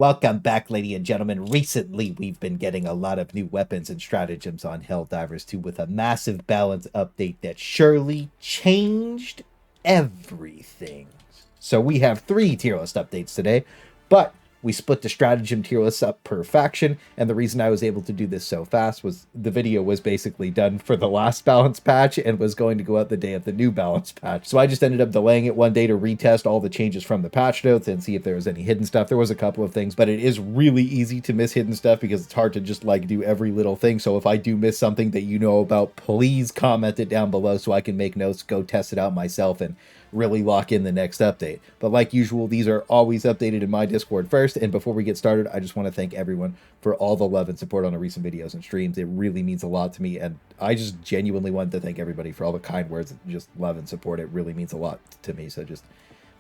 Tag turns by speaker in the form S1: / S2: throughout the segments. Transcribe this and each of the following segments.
S1: Welcome back, ladies and gentlemen. Recently, we've been getting a lot of new weapons and stratagems on Helldivers 2 with a massive balance update that surely changed everything. So we have 3 tier list updates today, but we split the stratagem tier lists up per faction, and the reason I was able to do this so fast was the video was basically done for the last balance patch and was going to go out the day of the new balance patch. So I just ended up delaying it one day to retest all the changes from the patch notes and see if there was any hidden stuff. There was a couple of things, but it is really easy to miss hidden stuff because it's hard to just like do every little thing. So if I do miss something that you know about, please comment it down below so I can make notes, go test it out myself, and really lock in the next update. But like usual, these are always updated in my Discord first, and before we get started, I just want to thank everyone for all the love and support on the recent videos and streams. It really means a lot to me, and I just genuinely want to thank everybody for all the kind words and just love and support. It really means a lot to me, so just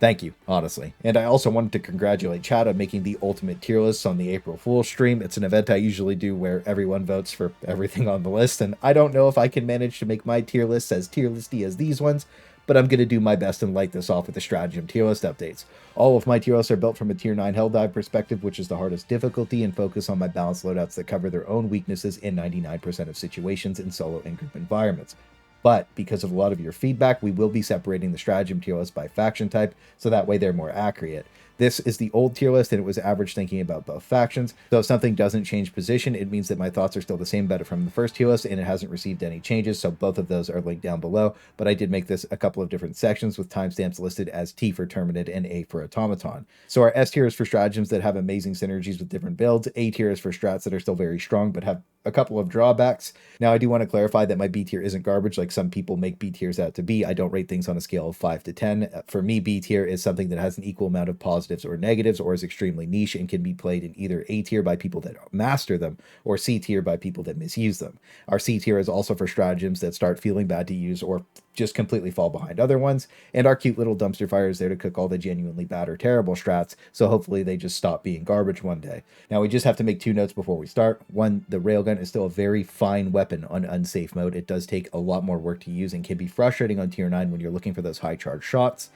S1: thank you, honestly. And I also wanted to congratulate Chad on making the ultimate tier lists on the April Fool's stream. It's an event I usually do where everyone votes for everything on the list, and I don't know if I can manage to make my tier lists as tier listy as these ones, but I'm going to do my best and light this off with the stratagem tier list updates. All of my tier lists are built from a tier 9 Helldive perspective, which is the hardest difficulty, and focus on my balanced loadouts that cover their own weaknesses in 99% of situations in solo and group environments. But because of a lot of your feedback, we will be separating the stratagem tier list by faction type, so that way they're more accurate. This is the old tier list, and it was average thinking about both factions. So if something doesn't change position, it means that my thoughts are still the same better from the first tier list, and it hasn't received any changes, so both of those are linked down below. But I did make this a couple of different sections with timestamps listed as T for Terminid and A for Automaton. So our S tier is for stratagems that have amazing synergies with different builds. A tier is for strats that are still very strong, but have a couple of drawbacks. Now, I do want to clarify that my B tier isn't garbage like some people make B tiers out to be. I don't rate things on a scale of 5 to 10. For me, B tier is something that has an equal amount of positives or negatives, or is extremely niche and can be played in either A tier by people that master them, or C tier by people that misuse them. Our C tier is also for stratagems that start feeling bad to use or just completely fall behind other ones, and our cute little dumpster fire is there to cook all the genuinely bad or terrible strats, so hopefully they just stop being garbage one day. Now, we just have to make 2 notes before we start. One, the railgun is still a very fine weapon on unsafe mode. It does take a lot more work to use and can be frustrating on tier 9 when you're looking for those high charge shots,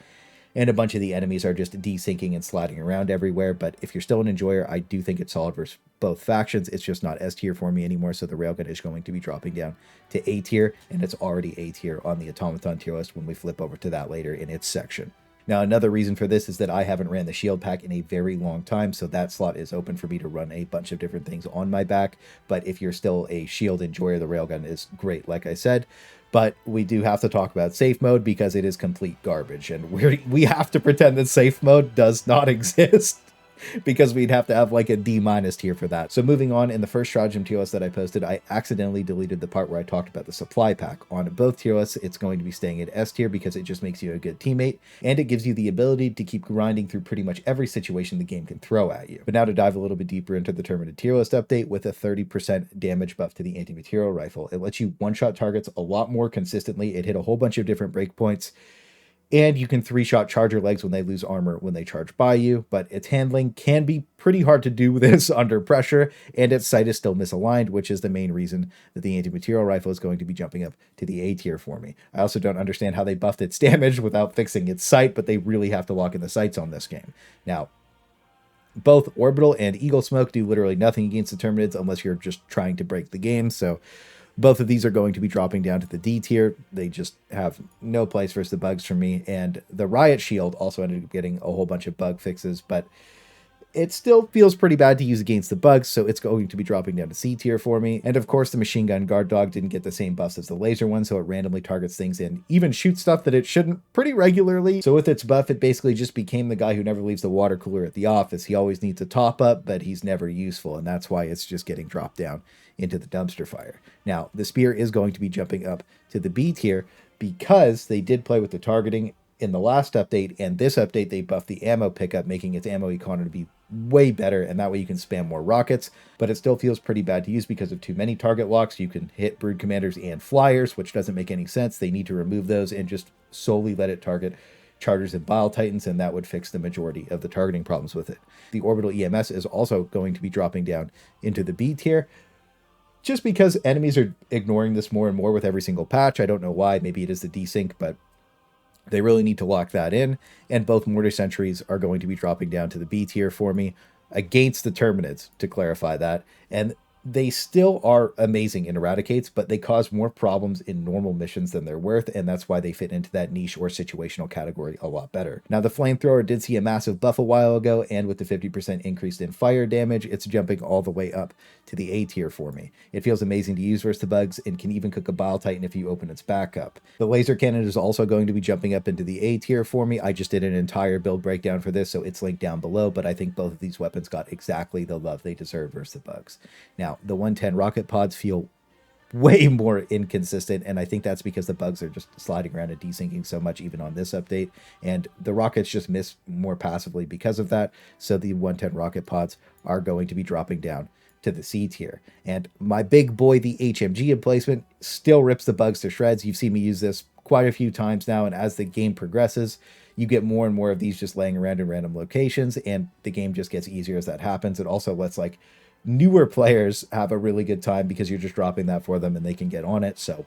S1: and a bunch of the enemies are just desyncing and sliding around everywhere. But if you're still an enjoyer, I do think it's solid versus both factions. It's just not S tier for me anymore, so the railgun is going to be dropping down to A tier, and it's already A tier on the Automaton tier list when we flip over to that later in its section. Now, another reason for this is that I haven't ran the shield pack in a very long time, so that slot is open for me to run a bunch of different things on my back. But if you're still a shield enjoyer, the railgun is great, like I said. But we do have to talk about safe mode because it is complete garbage, and we have to pretend that safe mode does not exist, because we'd have to have like a D- tier for that. So moving on, in the first stratagem tier list that I posted, I accidentally deleted the part where I talked about the supply pack. On both tier lists, it's going to be staying at S tier because it just makes you a good teammate, and it gives you the ability to keep grinding through pretty much every situation the game can throw at you. But now to dive a little bit deeper into the Terminid tier list update with a 30% damage buff to the anti-material rifle. It lets you one-shot targets a lot more consistently. It hit a whole bunch of different breakpoints, and you can 3-shot charger legs when they lose armor when they charge by you, but its handling can be pretty hard to do this under pressure, and its sight is still misaligned, which is the main reason that the anti-material rifle is going to be jumping up to the A tier for me. I also don't understand how they buffed its damage without fixing its sight, but they really have to lock in the sights on this game. Now, both Orbital and Eagle Smoke do literally nothing against the Terminids unless you're just trying to break the game, so both of these are going to be dropping down to the D tier. They just have no place versus the bugs for me. And the Riot Shield also ended up getting a whole bunch of bug fixes, but it still feels pretty bad to use against the bugs, so it's going to be dropping down to C tier for me. And of course, the Machine Gun Guard Dog didn't get the same buffs as the laser one, so it randomly targets things and even shoots stuff that it shouldn't pretty regularly. So with its buff, it basically just became the guy who never leaves the water cooler at the office. He always needs a top up, but he's never useful, and that's why it's just getting dropped down into the dumpster fire. Now, the Spear is going to be jumping up to the B tier because they did play with the targeting in the last update, and this update they buffed the ammo pickup, making its ammo economy to be way better, and that way you can spam more rockets, but it still feels pretty bad to use because of too many target locks. You can hit brood commanders and flyers, which doesn't make any sense. They need to remove those and just solely let it target chargers and bile titans, and that would fix the majority of the targeting problems with it. The Orbital EMS is also going to be dropping down into the B tier, just because enemies are ignoring this more and more with every single patch. I don't know why. Maybe it is the desync, but they really need to lock that in. And both Mortar Sentries are going to be dropping down to the B tier for me. against the Terminids, to clarify that. And they still are amazing in Eradicates, but they cause more problems in normal missions than they're worth, and that's why they fit into that niche or situational category a lot better. Now, the Flamethrower did see a massive buff a while ago, and with the 50% increase in fire damage, it's jumping all the way up to the A tier for me. It feels amazing to use versus the bugs, and can even cook a Bile Titan if you open its back up. The Laser Cannon is also going to be jumping up into the A tier for me. I just did an entire build breakdown for this, so it's linked down below, but I think both of these weapons got exactly the love they deserve versus the bugs. Now, the 110 rocket pods feel way more inconsistent, and I think that's because the bugs are just sliding around and desyncing so much even on this update, and the rockets just miss more passively because of that, so the 110 rocket pods are going to be dropping down to the C tier. And my big boy, the HMG Emplacement, still rips the bugs to shreds. You've seen me use this quite a few times now, and as the game progresses, you get more and more of these just laying around in random locations, and the game just gets easier as that happens. It also lets like newer players have a really good time because you're just dropping that for them and they can get on it. So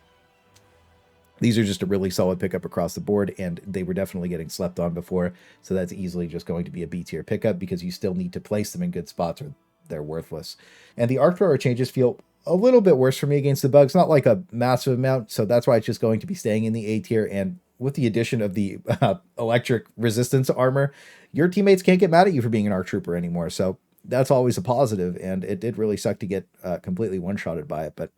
S1: these are just a really solid pickup across the board, and they were definitely getting slept on before, so that's easily just going to be a B tier pickup because you still need to place them in good spots or they're worthless. And the Arcthrower changes feel a little bit worse for me against the bugs, not like a massive amount, so that's why it's just going to be staying in the A tier. And with the addition of the electric resistance armor, your teammates can't get mad at you for being an ARC trooper anymore, so that's always a positive, and it did really suck to get completely one-shotted by it, but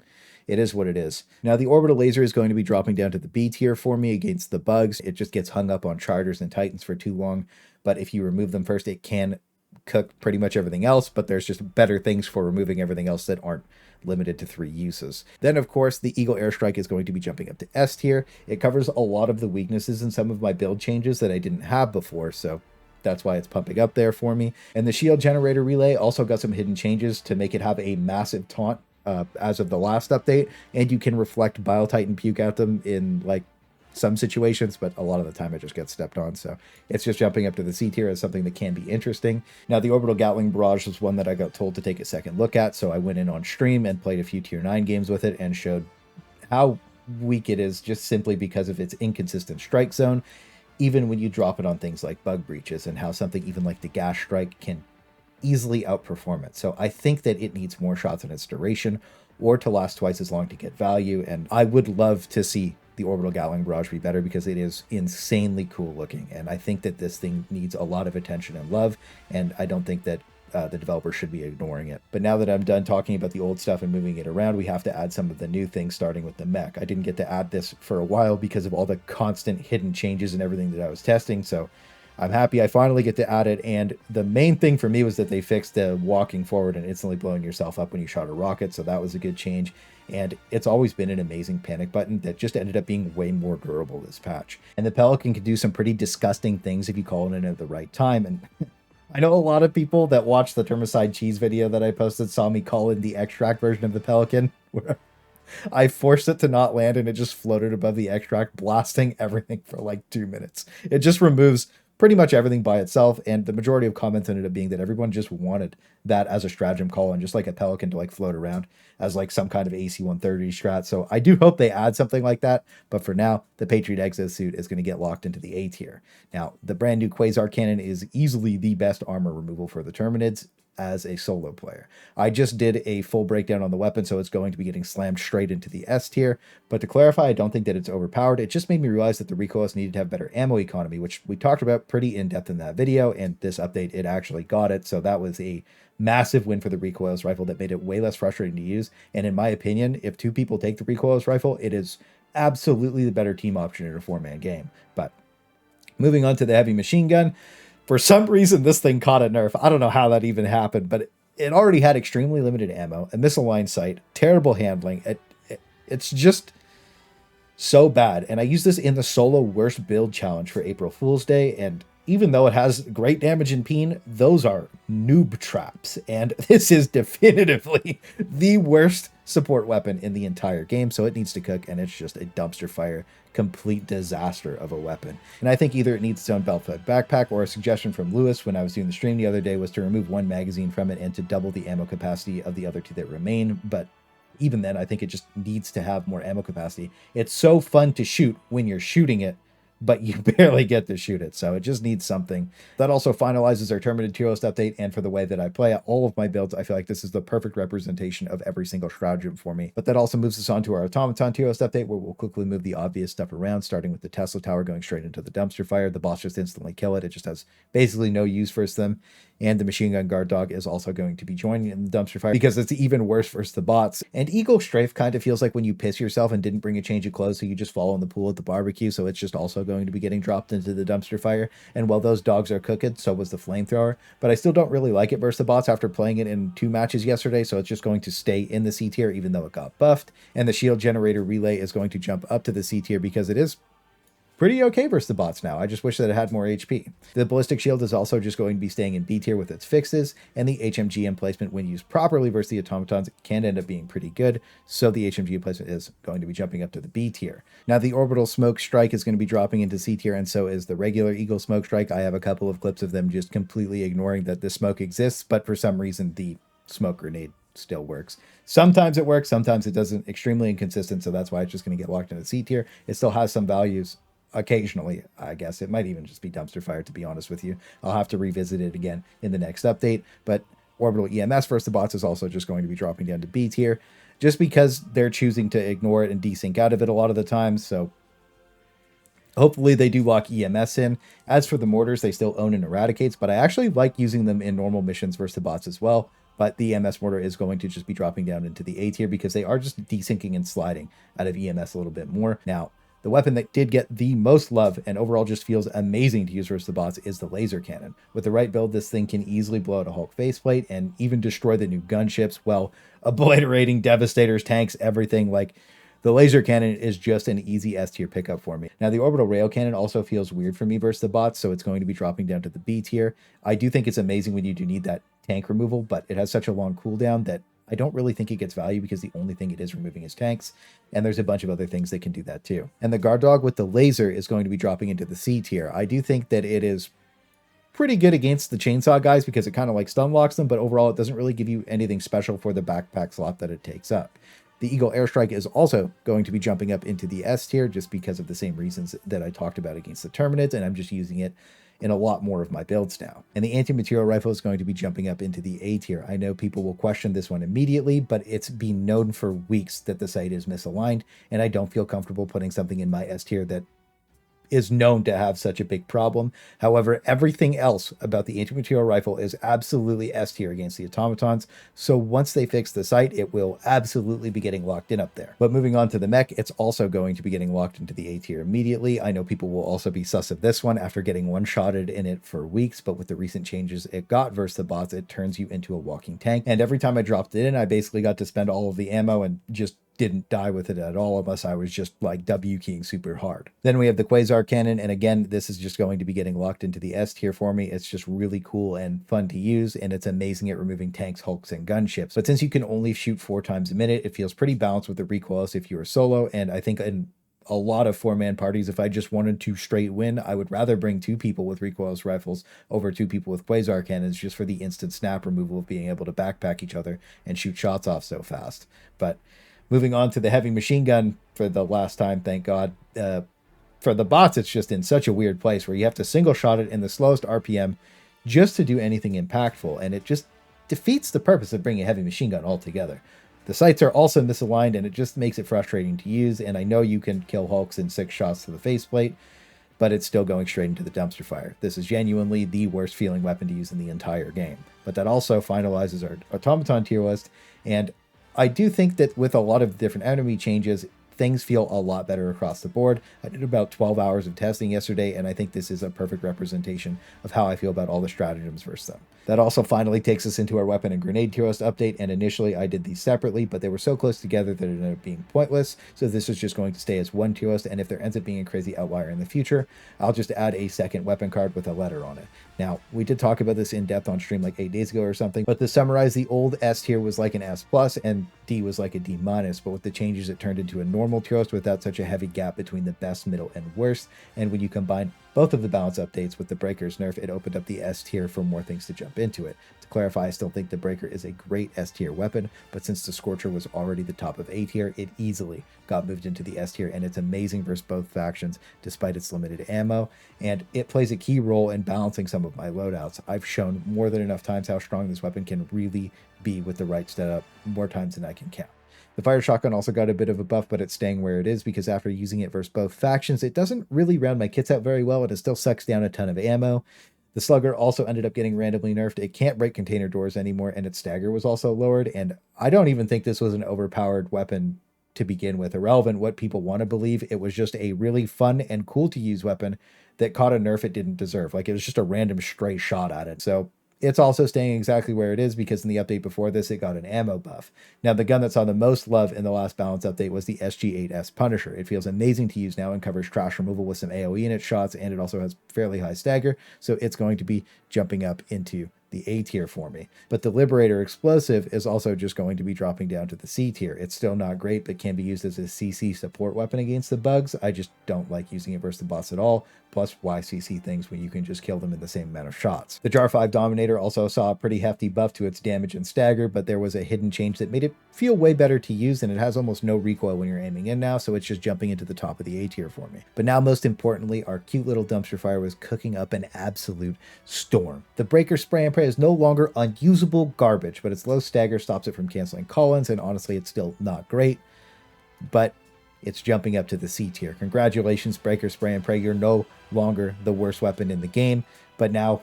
S1: it is what it is. Now, the Orbital Laser is going to be dropping down to the B tier for me against the bugs. It just gets hung up on Chargers and Titans for too long, but if you remove them first, it can cook pretty much everything else, but there's just better things for removing everything else that aren't limited to 3 uses. Then, of course, the Eagle Airstrike is going to be jumping up to S tier. It covers a lot of the weaknesses in some of my build changes that I didn't have before, so that's why it's pumping up there for me. And the shield generator relay also got some hidden changes to make it have a massive taunt as of the last update, and you can reflect Bile Titan puke at them in like some situations, but a lot of the time it just gets stepped on, so it's just jumping up to the C tier as something that can be interesting. Now, the Orbital Gatling Barrage was one that I got told to take a second look at, so I went in on stream and played a few tier 9 games with it and showed how weak it is just simply because of its inconsistent strike zone, even when you drop it on things like bug breaches, and how something even like the gas strike can easily outperform it. So I think that it needs more shots in its duration, or to last twice as long to get value, and I would love to see the Orbital Gatling Barrage be better because it is insanely cool looking, and I think that this thing needs a lot of attention and love, and I don't think that the developer should be ignoring it. But now that I'm done talking about the old stuff and moving it around, we have to add some of the new things, starting with the mech. I didn't get to add this for a while because of all the constant hidden changes and everything that I was testing, so I'm happy I finally get to add it. And the main thing for me was that they fixed the walking forward and instantly blowing yourself up when you shot a rocket, so that was a good change. And it's always been an amazing panic button that just ended up being way more durable this patch. And the Pelican can do some pretty disgusting things if you call it in at the right time. And I know a lot of people that watched the Termicide Cheese video that I posted saw me call in the extract version of the Pelican, where I forced it to not land and it just floated above the extract, blasting everything for like 2 minutes. It just removes pretty much everything by itself, and the majority of comments ended up being that everyone just wanted that as a stratagem call and just like a Pelican to like float around as like some kind of AC-130 strat. So I do hope they add something like that, but for now, the Patriot Exosuit is going to get locked into the A tier. Now, the brand new Quasar Cannon is easily the best armor removal for the Terminids as a solo player. I just did a full breakdown on the weapon, so it's going to be getting slammed straight into the S tier. But to clarify, I don't think that it's overpowered. It just made me realize that the Recoilless needed to have better ammo economy, which we talked about pretty in-depth in that video, and this update, it actually got it. So that was a massive win for the Recoilless Rifle that made it way less frustrating to use. And in my opinion, if 2 people take the Recoilless Rifle, it is absolutely the better team option in a 4-man game. But moving on to the heavy machine gun, for some reason, this thing caught a nerf. I don't know how that even happened, but it already had extremely limited ammo, a missile line sight, terrible handling. It's just so bad. And I used this in the solo worst build challenge for April Fool's Day, and even though it has great damage and peen, those are noob traps. And this is definitively the worst support weapon in the entire game, so it needs to cook, and it's just a dumpster fire, complete disaster of a weapon. And I think either it needs its own belt-fed backpack, or a suggestion from Lewis when I was doing the stream the other day was to remove 1 magazine from it and to double the ammo capacity of the other 2 that remain. But even then, I think it just needs to have more ammo capacity. It's so fun to shoot when you're shooting it, but you barely get to shoot it. So it just needs something. That also finalizes our Terminid tier list update. And for the way that I play all of my builds, I feel like this is the perfect representation of every single stratagem for me. But that also moves us on to our Automaton tier list update, where we'll quickly move the obvious stuff around, starting with the Tesla Tower going straight into the dumpster fire. The boss just instantly kill it. It just has basically no use versus them. And the machine gun guard dog is also going to be joining in the dumpster fire because it's even worse versus the bots. And Eagle Strafe kind of feels like when you piss yourself and didn't bring a change of clothes, so you just fall in the pool at the barbecue. So it's just also going to be getting dropped into the dumpster fire. And while those dogs are cooked, so was the Flamethrower. But I still don't really like it versus the bots after playing it in 2 matches yesterday. So it's just going to stay in the C tier, even though it got buffed. And the shield generator relay is going to jump up to the C tier because it is pretty okay versus the bots now. I just wish that it had more HP. The ballistic shield is also just going to be staying in B tier with its fixes, and the HMG emplacement, when used properly versus the automatons, can end up being pretty good, so the HMG emplacement is going to be jumping up to the B tier. Now the orbital smoke strike is going to be dropping into C tier, and so is the regular Eagle smoke strike. I have a couple of clips of them just completely ignoring that the smoke exists, but for some reason the smoke grenade still works. Sometimes it works, sometimes it doesn't. Extremely inconsistent, so that's why it's just going to get locked into C tier. It still has some values occasionally. I guess it might even just be dumpster fire, to be honest with you. I'll have to revisit it again in the next update. But Orbital EMS versus the bots is also just going to be dropping down to B tier, just because they're choosing to ignore it and desync out of it a lot of the time. So hopefully they do lock EMS in. As for the mortars, they still own and eradicates, but I actually like using them in normal missions versus the bots as well. But the EMS mortar is going to just be dropping down into the A tier because they are just desyncing and sliding out of EMS a little bit more. Now, the weapon that did get the most love and overall just feels amazing to use versus the bots is the laser cannon. With the right build, this thing can easily blow out a Hulk faceplate and even destroy the new gunships while obliterating devastators, tanks, everything. Like, the laser cannon is just an easy S tier pickup for me. Now, the orbital Railcannon also feels weird for me versus the bots, so it's going to be dropping down to the B tier. I do think it's amazing when you do need that tank removal, but it has such a long cooldown that I don't really think it gets value because the only thing it is removing is tanks, and there's a bunch of other things that can do that too. And the guard dog with the laser is going to be dropping into the C tier. I do think that it is pretty good against the chainsaw guys because it kind of like stun locks them, but overall it doesn't really give you anything special for the backpack slot that it takes up. The Eagle Airstrike is also going to be jumping up into the S tier just because of the same reasons that I talked about against the Terminids, and I'm just using it in a lot more of my builds now. And the anti-material rifle is going to be jumping up into the A tier. I know people will question this one immediately, but it's been known for weeks that the sight is misaligned, and I don't feel comfortable putting something in my S tier that is known to have such a big problem. However, everything else about the anti-material rifle is absolutely S tier against the automatons, so once they fix the sight, it will absolutely be getting locked in up there. But moving on to the mech, it's also going to be getting locked into the A tier immediately. I know people will also be sus of this one after getting one-shotted in it for weeks, but with the recent changes it got versus the bots, it turns you into a walking tank. And every time I dropped it in, I basically got to spend all of the ammo and just didn't die with it at all unless I was just like W keying super hard. Then we have the Quasar Cannon, and again, this is just going to be getting locked into the S tier for me. It's just really cool and fun to use, and it's amazing at removing tanks, hulks, and gunships. But since you can only shoot 4 times a minute, it feels pretty balanced with the recoilless if you are solo, and I think in a lot of 4-man parties, if I just wanted to straight win, I would rather bring 2 people with recoilless rifles over 2 people with Quasar cannons just for the instant snap removal of being able to backpack each other and shoot shots off so fast. But moving on to the heavy machine gun for the last time, thank God. For the bots, it's just in such a weird place where you have to single shot it in the slowest RPM just to do anything impactful, and it just defeats the purpose of bringing a heavy machine gun altogether. The sights are also misaligned, and it just makes it frustrating to use, and I know you can kill hulks in 6 shots to the faceplate, but it's still going straight into the dumpster fire. This is genuinely the worst feeling weapon to use in the entire game. But that also finalizes our Automaton tier list, and I do think that with a lot of different enemy changes, things feel a lot better across the board. I did about 12 hours of testing yesterday, and I think this is a perfect representation of how I feel about all the stratagems versus them. That also finally takes us into our weapon and grenade tier list update, and initially I did these separately, but they were so close together that it ended up being pointless, so this is just going to stay as one tier list, and if there ends up being a crazy outlier in the future, I'll just add a second weapon card with a letter on it. Now, we did talk about this in depth on stream like 8 days ago or something, but to summarize, the old S tier was like an S+, and D was like a D-, but with the changes it turned into a normal normal tier list without such a heavy gap between the best, middle, and worst. And when you combine both of the balance updates with the Breaker's nerf, it opened up the S tier for more things to jump into it. To clarify, I still think the Breaker is a great S tier weapon, but since the Scorcher was already the top of A tier, it easily got moved into the S tier, and it's amazing versus both factions despite its limited ammo, and it plays a key role in balancing some of my loadouts. I've shown more than enough times how strong this weapon can really be with the right setup, more times than I can count. The fire shotgun also got a bit of a buff, but it's staying where it is because after using it versus both factions, it doesn't really round my kits out very well, and it still sucks down a ton of ammo. The slugger also ended up getting randomly nerfed. It can't break container doors anymore, and its stagger was also lowered, and I don't even think this was an overpowered weapon to begin with. Irrelevant what people want to believe, it was just a really fun and cool to use weapon that caught a nerf it didn't deserve. Like, it was just a random stray shot at it. So it's also staying exactly where it is because in the update before this, it got an ammo buff. Now, the gun that saw the most love in the last balance update was the SG-8S Punisher. It feels amazing to use now and covers trash removal with some AoE in its shots, and it also has fairly high stagger, so it's going to be jumping up into the A tier for me. But the Liberator Explosive is also just going to be dropping down to the C tier. It's still not great, but can be used as a CC support weapon against the bugs. I just don't like using it versus the boss at all. Plus, why CC things when you can just kill them in the same amount of shots? The Jar 5 Dominator also saw a pretty hefty buff to its damage and stagger, but there was a hidden change that made it feel way better to use, and it has almost no recoil when you're aiming in now, so it's just jumping into the top of the A tier for me. But now, most importantly, our cute little dumpster fire was cooking up an absolute storm. The Breaker Spray and Pray is no longer unusable garbage, but its low stagger stops it from canceling call-ins, and honestly, it's still not great, but it's jumping up to the C tier. Congratulations, Breaker Spray and Pray. You're no longer the worst weapon in the game, but now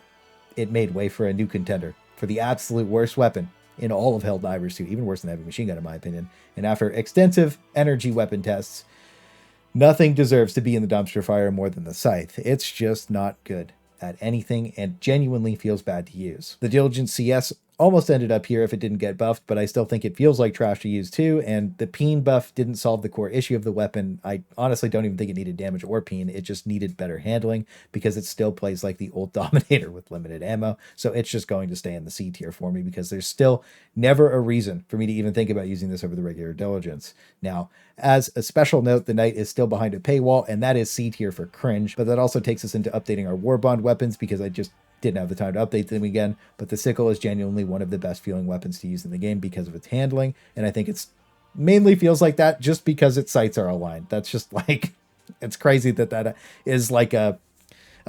S1: it made way for a new contender for the absolute worst weapon in all of Helldivers 2, even worse than Heavy Machine Gun in my opinion. And after extensive energy weapon tests, nothing deserves to be in the dumpster fire more than the Scythe. It's just not good at anything and genuinely feels bad to use. The Diligent CS almost ended up here if it didn't get buffed, but I still think it feels like trash to use too, and the Peen buff didn't solve the core issue of the weapon. I honestly don't even think it needed damage or Peen, it just needed better handling because it still plays like the old Dominator with limited ammo, so it's just going to stay in the C tier for me because there's still never a reason for me to even think about using this over the regular Diligence. Now, as a special note, the Knight is still behind a paywall, and that is C tier for cringe, but that also takes us into updating our warbond weapons because I just didn't have the time to update them again, but the sickle is genuinely one of the best feeling weapons to use in the game because of its handling, and I think it's mainly feels like that just because its sights are aligned. That's just like, it's crazy that that is like a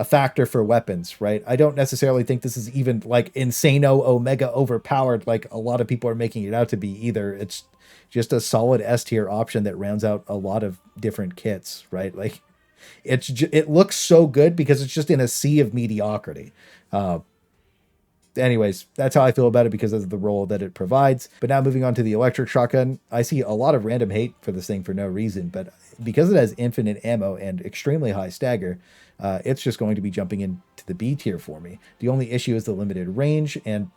S1: factor for weapons, right? I don't necessarily think this is even like insano omega overpowered like a lot of people are making it out to be either. It's just a solid S tier option that rounds out a lot of different kits, right? Like, it looks so good because it's just in a sea of mediocrity. Anyways, that's how I feel about it because of the role that it provides. But now moving on to the electric shotgun, I see a lot of random hate for this thing for no reason, but because it has infinite ammo and extremely high stagger, it's just going to be jumping into the B tier for me. The only issue is the limited range, and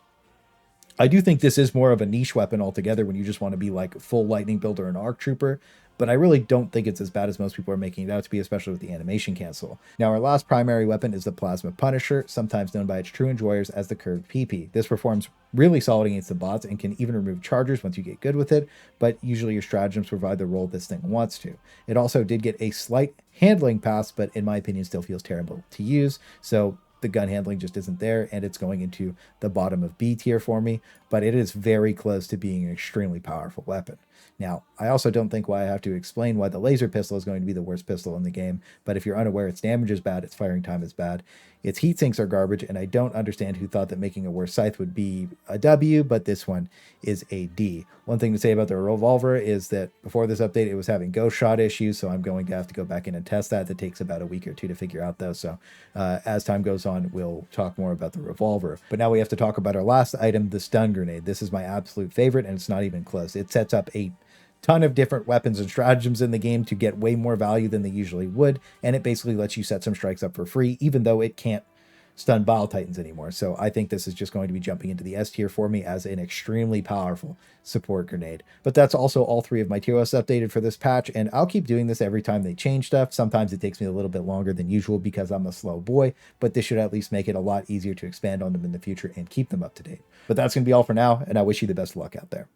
S1: I do think this is more of a niche weapon altogether when you just want to be like full lightning build or an arc trooper, but I really don't think it's as bad as most people are making it out to be, especially with the animation cancel. Now, our last primary weapon is the Plasma Punisher, sometimes known by its true enjoyers as the curved PP. This performs really solid against the bots and can even remove chargers once you get good with it, but usually your stratagems provide the role this thing wants to. It also did get a slight handling pass, but in my opinion still feels terrible to use, so the gun handling just isn't there, and it's going into the bottom of B tier for me, but it is very close to being an extremely powerful weapon. Now, I also don't think why I have to explain why the laser pistol is going to be the worst pistol in the game, but if you're unaware, its damage is bad, its firing time is bad, its heat sinks are garbage, and I don't understand who thought that making a worse scythe would be a W, but this one is a D. One thing to say about the revolver is that before this update, it was having ghost shot issues, so I'm going to have to go back in and test that. That takes about a week or two to figure out, though, so as time goes on, we'll talk more about the revolver. But now we have to talk about our last item, the stun grenade. This is my absolute favorite, and it's not even close. It sets up a ton of different weapons and stratagems in the game to get way more value than they usually would, and it basically lets you set some strikes up for free, even though it can't stun Bile Titans anymore. So I think this is just going to be jumping into the S tier for me as an extremely powerful support grenade. But that's also all three of my tier lists updated for this patch, and I'll keep doing this every time they change stuff. Sometimes it takes me a little bit longer than usual because I'm a slow boy, but this should at least make it a lot easier to expand on them in the future and keep them up to date. But that's going to be all for now, and I wish you the best of luck out there.